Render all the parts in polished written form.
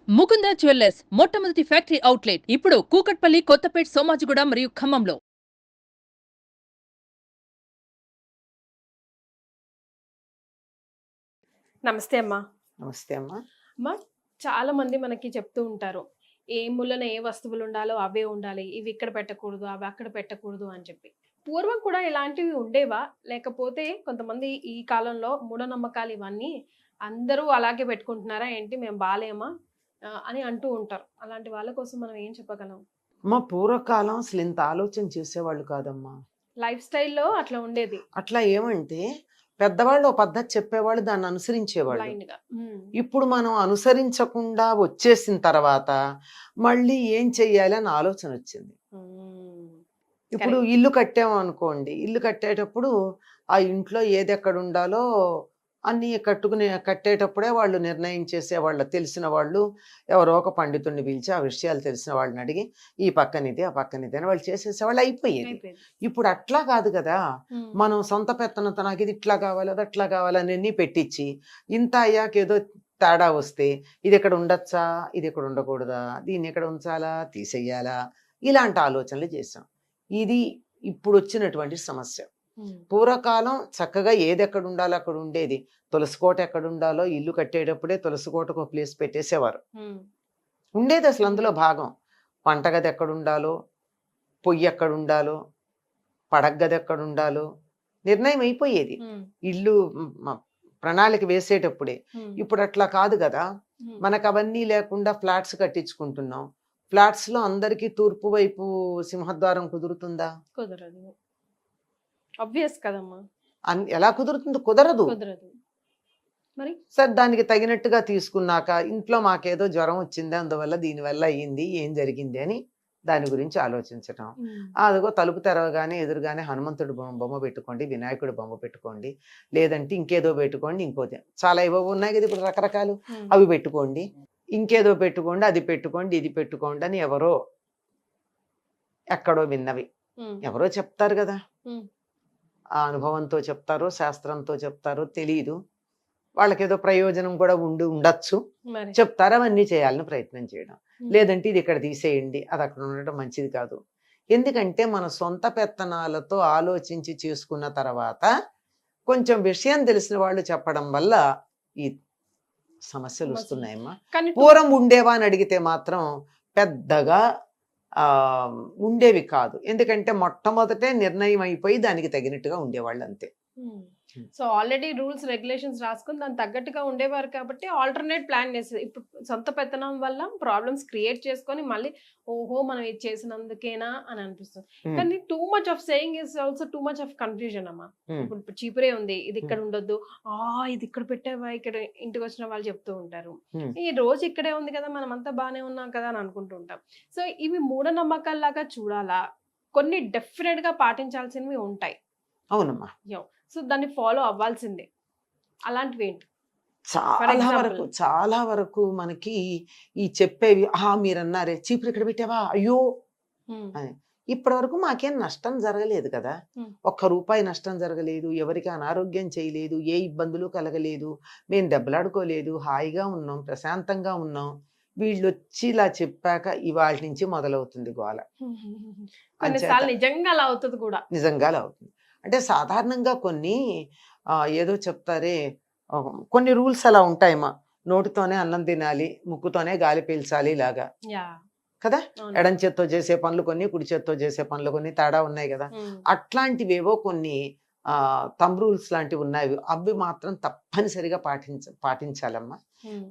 Mukunda jewellers మొట్టమొదటి factory outlet ఇప్పుడు కూకట్పల్లి, కొత్తపేట్, సోమాజిగూడ మరియు ఖమ్మంలో. నమస్తే అమ్మా. నమస్తే అమ్మా. అమ్మా, చాలా మంది మనకి చెప్తూ ఉంటారు, ఏ మూలన ఏ వస్తువులు ఉండాలో అవే ఉండాలి, ఇవి ఇక్కడ పెట్టకూడదు, అవి అక్కడ పెట్టకూడదు అని చెప్పి. పూర్వం కూడా ఇలాంటివి ఉండేవా, లేకపోతే కొంతమంది ఈ కాలంలో మూఢనమ్మకాలు ఇవన్నీ అందరూ అలాగే పెట్టుకుంటున్నారా ఏంటి, మేము బాలేమా అని అంటూ ఉంటారు. అలాంటి వాళ్ళ కోసం మనం ఏం చెప్పగలం? అమ్మా, పూర్వకాలం అసలు ఇంత ఆలోచన చేసేవాళ్ళు కాదమ్మా. లైఫ్ స్టైల్లో అట్లా ఉండేది. అట్లా ఏమంటే పెద్దవాళ్ళు ఓ పద్ధతి చెప్పేవాళ్ళు, దాన్ని అనుసరించేవాళ్ళు. బ్లైండ్ గా. ఇప్పుడు మనం అనుసరించకుండా వచ్చేసిన తర్వాత మళ్ళీ ఏం చెయ్యాలి అని ఆలోచన వచ్చింది. ఇప్పుడు ఇల్లు కట్టాము అనుకోండి, ఇల్లు కట్టేటప్పుడు ఆ ఇంట్లో ఏది ఎక్కడ ఉండాలో అన్నీ కట్టేటప్పుడే వాళ్ళు నిర్ణయం చేసేవాళ్ళు. తెలిసిన వాళ్ళు ఎవరో ఒక పండితుడిని పిలిచి ఆ విషయాలు తెలిసిన వాళ్ళని అడిగి ఈ పక్కనిది ఆ పక్కనిది అని వాళ్ళు చేసేసేవాళ్ళు, అయిపోయేది. ఇప్పుడు అట్లా కాదు కదా. మనం సొంత పెత్తనంతో నాకు ఇది ఇట్లా కావాలి అది అట్లా కావాలని అన్నీ పెట్టించి ఇంత అయ్యాక ఏదో తేడా వస్తే ఇది ఇక్కడ ఉండొచ్చా, ఇది ఇక్కడ ఉండకూడదా, దీన్ని ఎక్కడ ఉంచాలా, తీసేయాలా, ఇలాంటి ఆలోచనలు చేసాం. ఇది ఇప్పుడు వచ్చినటువంటి సమస్య. పూర్వకాలం చక్కగా ఏది ఎక్కడ ఉండాలో అక్కడ ఉండేది. తులసికోట ఎక్కడ ఉండాలో ఇల్లు కట్టేటప్పుడే తులసికోటకు ఒక ప్లేస్ పెట్టేసేవారు. ఉండేది అసలు అందులో భాగం. వంటగది ఎక్కడ ఉండాలో, పొయ్యి ఎక్కడ ఉండాలో, పడగ్గది ఎక్కడ ఉండాలో నిర్ణయం అయిపోయేది ఇల్లు ప్రణాళిక వేసేటప్పుడే. ఇప్పుడు అట్లా కాదు కదా. మనకు అవన్నీ లేకుండా ఫ్లాట్స్ కట్టించుకుంటున్నాం. ఫ్లాట్స్ లో అందరికీ తూర్పు వైపు సింహద్వారం కుదురుతుందా? కుదరదు. ఆబ్వియస్ కదమ్మా. ఎలా కుదురుతుంది? కుదరదు. మరి సార్ దానికి తగినట్టుగా తీసుకున్నాక ఇంట్లో మాకేదో జ్వరం వచ్చింది, అందువల్ల దీనివల్ల అయ్యింది, ఏం జరిగింది అని దాని గురించి ఆలోచించటం. అదిగో తలుపు తెరవగానే ఎదురుగానే హనుమంతుడు బొమ్మ పెట్టుకోండి, వినాయకుడు బొమ్మ పెట్టుకోండి, లేదంటే ఇంకేదో పెట్టుకోండి, ఇంకోటి చాలా ఏవో ఉన్నాయి కదా ఇప్పుడు రకరకాలు, అవి పెట్టుకోండి, ఇంకేదో పెట్టుకోండి, అది పెట్టుకోండి, ఇది పెట్టుకోండి అని ఎవరో ఎక్కడో విన్నవి ఎవరో చెప్తారు కదా. ఆ అనుభవంతో చెప్తారో శాస్త్రంతో చెప్తారో తెలియదు. వాళ్ళకేదో ప్రయోజనం కూడా ఉండొచ్చు, చెప్తారు. అవన్నీ చేయాలని ప్రయత్నం చేయడం, లేదంటే ఇది ఇక్కడ తీసేయండి, అది అక్కడ ఉండటం మంచిది కాదు. ఎందుకంటే మన సొంత పెత్తనాలతో ఆలోచించి చేసుకున్న తర్వాత కొంచెం విషయం తెలిసిన వాళ్ళు చెప్పడం వల్ల ఈ సమస్యలు వస్తున్నాయమ్మా. పూర్వం ఉండేవా అని అడిగితే మాత్రం పెద్దగా ఉండేవి కాదు. ఎందుకంటే మొట్టమొదటే నిర్ణయం అయిపోయి దానికి తగినట్టుగా ఉండేవాళ్ళు అంతే. సో ఆల్రెడీ రూల్స్ రెగ్యులేషన్స్ రాసుకుని దానికి తగ్గట్టుగా ఉండేవారు కాబట్టి ఆల్టర్నేట్ ప్లాన్ చేసేది. ఇప్పుడు సొంత పెత్తనం వల్ల ప్రాబ్లమ్స్ క్రియేట్ చేసుకొని మళ్ళీ ఓహో మనం ఇది చేసినందుకేనా అని అనిపిస్తుంది. కానీ too much of saying is also too much of confusion అమ్మా. ఇప్పుడు చీపురే ఉంది, ఇది ఇక్కడ ఉండొద్దు, ఇది ఇక్కడ పెట్టావా, ఇక్కడ ఇంటికి వచ్చిన వాళ్ళు చెప్తూ ఉంటారు, ఈ రోజు ఇక్కడే ఉంది కదా, మనం అంతా బాగానే ఉన్నాం కదా అని అనుకుంటూ ఉంటాం. సో ఇవి మూఢనమ్మకాల్లాగా చూడాలా? కొన్ని డెఫినెట్ గా పాటించాల్సినవి ఉంటాయి. అవునమ్మా. సో దాన్ని ఫాలో అవ్వాల్సిందే. అలాంటివి ఏంటి? చాలా వరకు మనకి ఈ చెప్పేవి, మీరు అన్నారే చీపురు ఇక్కడ పెట్టావా, అయ్యో ఇప్పటి వరకు మాకేం నష్టం జరగలేదు కదా. ₹1 నష్టం జరగలేదు, ఎవరికి అనారోగ్యం చేయలేదు, ఏ ఇబ్బందులు కలగలేదు, మేము దెబ్బలాడుకోలేదు, హాయిగా ఉన్నాం, ప్రశాంతంగా ఉన్నాం. వీళ్ళు వచ్చి ఇలా చెప్పాక ఇవాళ నుంచి మొదలవుతుంది గోల. నిజంగా అలా అవుతుంది కూడా. నిజంగా అలా అవుతుంది. అంటే సాధారణంగా కొన్ని ఏదో చెప్తారే, కొన్ని రూల్స్ అలా ఉంటాయమ్మా. నోటితోనే అన్నం తినాలి, ముక్కుతోనే గాలి పీల్చాలి, ఇలాగా కదా. ఎడం చేత్తో చేసే పనులు కొన్ని, కుడి చేత్తో చేసే పనులు కొన్ని తేడా ఉన్నాయి కదా. అట్లాంటివేవో కొన్ని థంబ్ రూల్స్ లాంటివి ఉన్నాయి. అవి మాత్రం తప్పనిసరిగా పాటించాలమ్మా.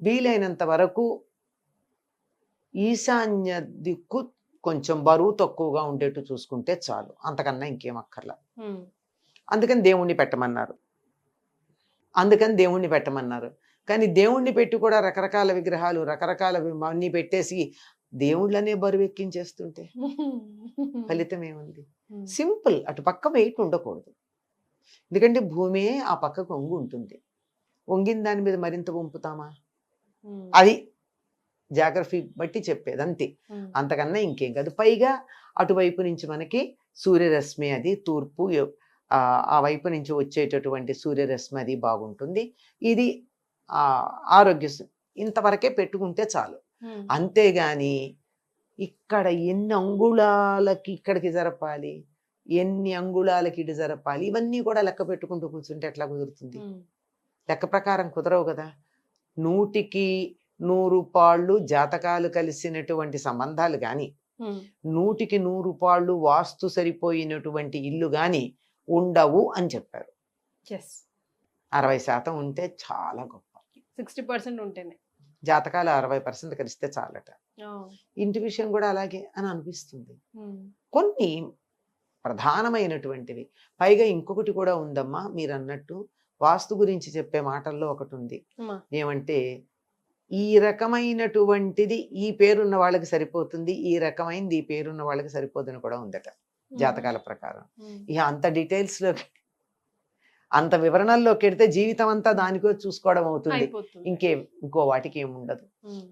వీలైనంత వరకు ఈశాన్య దిక్కు కొంచెం బరువు తక్కువగా ఉండేట్టు చూసుకుంటే చాలు, అంతకన్నా ఇంకేం అక్కర్లా. అందుకని దేవుణ్ణి పెట్టమన్నారు. కానీ దేవుణ్ణి పెట్టి కూడా రకరకాల విగ్రహాలు రకరకాల అన్ని పెట్టేసి దేవుళ్ళనే బరువు ఎక్కించేస్తుంటే ఫలితం ఏముంది? సింపుల్, అటు పక్క వెయిట్ ఉండకూడదు. ఎందుకంటే భూమి ఆ పక్కకు వంగి ఉంటుంది, వంగిన దాని మీద మరింత వంపుతామా? అది జాగ్రఫీ బట్టి చెప్పేది అంతే, అంతకన్నా ఇంకేం కాదు. పైగా అటువైపు నుంచి మనకి సూర్యరశ్మి, అది తూర్పు, ఆ వైపు నుంచి వచ్చేటటువంటి సూర్యరశ్మి అది బాగుంటుంది. ఇది ఆరోగ్య ఇంతవరకే పెట్టుకుంటే చాలు. అంతేగాని ఇక్కడ ఎన్ని అంగుళాలకి ఇక్కడికి జరపాలి, ఎన్ని అంగుళాలకి ఇటు జరపాలి, ఇవన్నీ కూడా లెక్క పెట్టుకుంటూ కూర్చుంటే ఎట్లా కుదురుతుంది? లెక్క ప్రకారం కుదరవు కదా. 100కి 100 పాళ్ళు జాతకాలు కలిసినటువంటి సంబంధాలు గాని, 100కి 100 పాళ్ళు వాస్తు సరిపోయినటువంటి ఇల్లు గాని ఉండవు అని చెప్పారు. 60% ఉంటే చాలా గొప్ప. 60% ఉంటేనే జాతకాలు 60% కలిస్తే చాలట. ఇంటి విషయం కూడా అలాగే అని అనిపిస్తుంది. కొన్ని ప్రధానమైనటువంటివి. పైగా ఇంకొకటి కూడా ఉందమ్మా, మీరు అన్నట్టు వాస్తు గురించి చెప్పే మాటల్లో ఒకటి ఉంది. ఏమంటే ఈ రకమైనటువంటిది ఈ పేరున్న వాళ్ళకి సరిపోతుంది, ఈ రకమైనది ఈ పేరున్న వాళ్ళకి సరిపోదని కూడా ఉందట జాతకాల ప్రకారం. ఇక అంత డీటెయిల్స్ లో అంత వివరణల్లోకి వెడితే జీవితం అంతా దానికో చూసుకోవడం అవుతుంది, ఇంకో వాటికి ఏముండదు.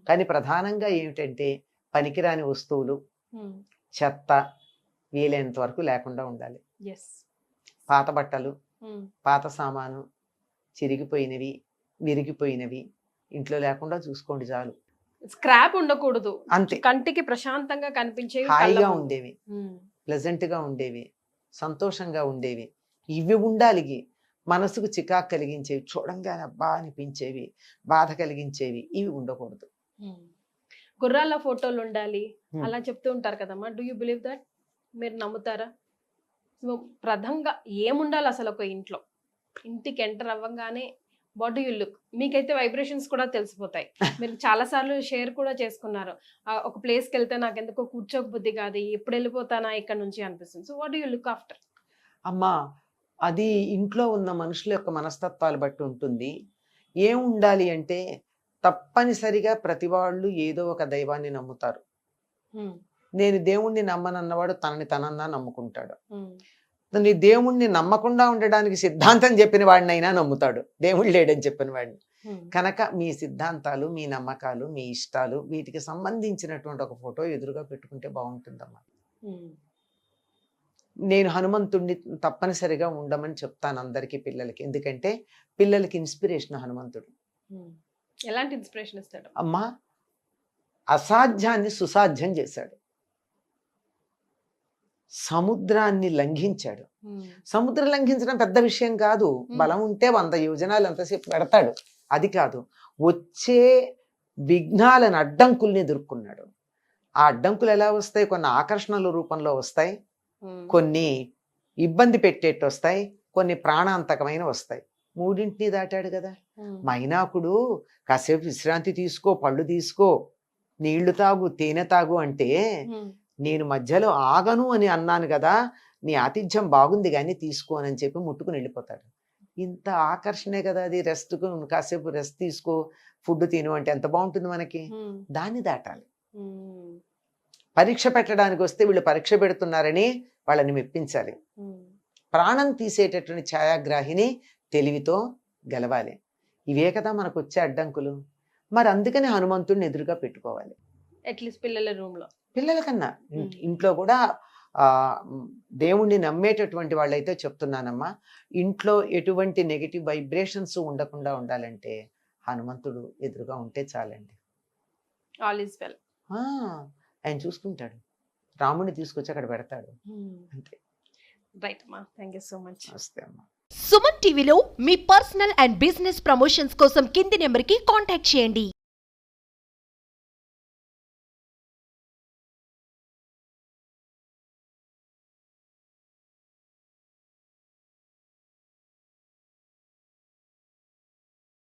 కానీ ప్రధానంగా ఏమిటంటే పనికిరాని వస్తువులు, చెత్త వీలైనంత వరకు లేకుండా ఉండాలి. పాత బట్టలు, పాత సామాను, చిరిగిపోయినవి, విరిగిపోయినవి ఇంట్లో లేకుండా చూసుకోండి చాలు. స్క్రాప్ ఉండకూడదు, అంతే. కంటికి ప్రశాంతంగా కనిపించేవి, హాయిగా ఉండేవి, ప్లెజెంట్ గా ఉండేవి, సంతోషంగా ఉండేవి ఇవి ఉండాలి. మనసుకు చికాకు కలిగించేవి, చూడంగానే అబ్బా అనిపించేవి, బాధ కలిగించేవి ఇవి ఉండకూడదు. గుర్రాల ఫోటోలు ఉండాలి అలా చెప్తూ ఉంటారు కదమ్మా. Do you believe that? మీరు నమ్ముతారా? ప్రధానంగా ఏముండాలి అసలు ఒక ఇంట్లో? ఇంటికి ఎంటర్ అవ్వగానే వాట్ డూ యూ లుక్? మీకైతే వైబ్రేషన్స్ కూడా తెలిసిపోతాయి. మీరు చాలా సార్లు షేర్ కూడా చేసుకున్నారు, ఒక ప్లేస్కి వెళ్తే నాకు ఎందుకో కూర్చోక బుద్ధి కాదు, ఎప్పుడు వెళ్ళిపోతానా ఇక్కడ నుంచి అనిపిస్తుంది. So what do you look after? అమ్మా, అది ఇంట్లో ఉన్న మనుషుల యొక్క మనస్తత్వాలు బట్టి ఉంటుంది. ఏం ఉండాలి అంటే తప్పనిసరిగా ప్రతి వాళ్ళు ఏదో ఒక దైవాన్ని నమ్ముతారు. నేను దేవుణ్ణి నమ్మనన్నవాడు తనని తనన్నా నమ్ముకుంటాడు. నీ దేవుణ్ణి నమ్మకుండా ఉండడానికి సిద్ధాంతం చెప్పిన వాడినైనా నమ్ముతాడు, దేవుడు లేడని చెప్పిన వాడిని. కనుక మీ సిద్ధాంతాలు, మీ నమ్మకాలు, మీ ఇష్టాలు వీటికి సంబంధించినటువంటి ఒక ఫోటో ఎదురుగా పెట్టుకుంటే బాగుంటుందమ్మా. నేను హనుమంతుడిని తప్పనిసరిగా ఉండమని చెప్తాను అందరికీ, పిల్లలకి. ఎందుకంటే పిల్లలకి ఇన్స్పిరేషన్ హనుమంతుడు. ఎలాంటి ఇన్స్పిరేషన్ ఇస్తాడు? అమ్మా, అసాధ్యాన్ని సుసాధ్యం చేశాడు, సముద్రాన్ని లంఘించాడు. సముద్రం లంఘించడం పెద్ద విషయం కాదు, బలం ఉంటే 100 యోజనాలు ఎంతసేపు పెడతాడు, అది కాదు. వచ్చే విఘ్నాలను, అడ్డంకుల్ని ఎదుర్కొన్నాడు. ఆ అడ్డంకులు ఎలా వస్తాయి? కొన్ని ఆకర్షణల రూపంలో వస్తాయి, కొన్ని ఇబ్బంది పెట్టేట్టు వస్తాయి, కొన్ని ప్రాణాంతకమైన వస్తాయి. మూడింటిని దాటాడు కదా. మైనాకుడు కాసేపు విశ్రాంతి తీసుకో, పళ్ళు తీసుకో, నీళ్లు తాగు, తేనె తాగు అంటే నేను మధ్యలో ఆగను అని అన్నాను కదా, నీ ఆతిథ్యం బాగుంది కానీ తీసుకో అని చెప్పి ముట్టుకుని వెళ్ళిపోతాడు. ఇంత ఆకర్షణే కదా అది. రెస్ట్కు కాసేపు రెస్ట్ తీసుకో, ఫుడ్ తిను అంటే ఎంత బాగుంటుంది మనకి. దాన్ని దాటాలి. పరీక్ష పెట్టడానికి వస్తే వీళ్ళు పరీక్ష పెడుతున్నారని వాళ్ళని మెప్పించాలి. ప్రాణం తీసేటటువంటి ఛాయాగ్రాహిని తెలివితో గెలవాలి. ఇవే కదా మనకు వచ్చే అడ్డంకులు. మరి అందుకని హనుమంతుడిని ఎదురుగా పెట్టుకోవాలి. అట్లీస్ట్ పిల్లల రూమ్ లో, పిల్లల కన్నా ఇంట్లో కూడా దేవుణ్ణి నమ్మేటటువంటి వాళ్ళైతే చెప్తున్నానమ్మా, ఇంట్లో ఎటువంటి నెగిటివ్ వైబ్రేషన్స్ ఉండకుండా ఉండాలంటే హనుమంతుడు ఎదురుగా ఉంటే చాలండి. All is well. ఆయన చూసుకుంటాడు, రాముడిని తీసుకొచ్చి అక్కడ పెడతాడు, అంతే. రైట్ అమ్మా, థ్యాంక్ యూ సో మచ్. నమస్తే అమ్మా. సుమన్ టీవీలో మీ పర్సనల్ అండ్ బిజినెస్ ప్రమోషన్స్ కోసం కింది నెంబర్కి కాంటాక్ట్ చేయండి.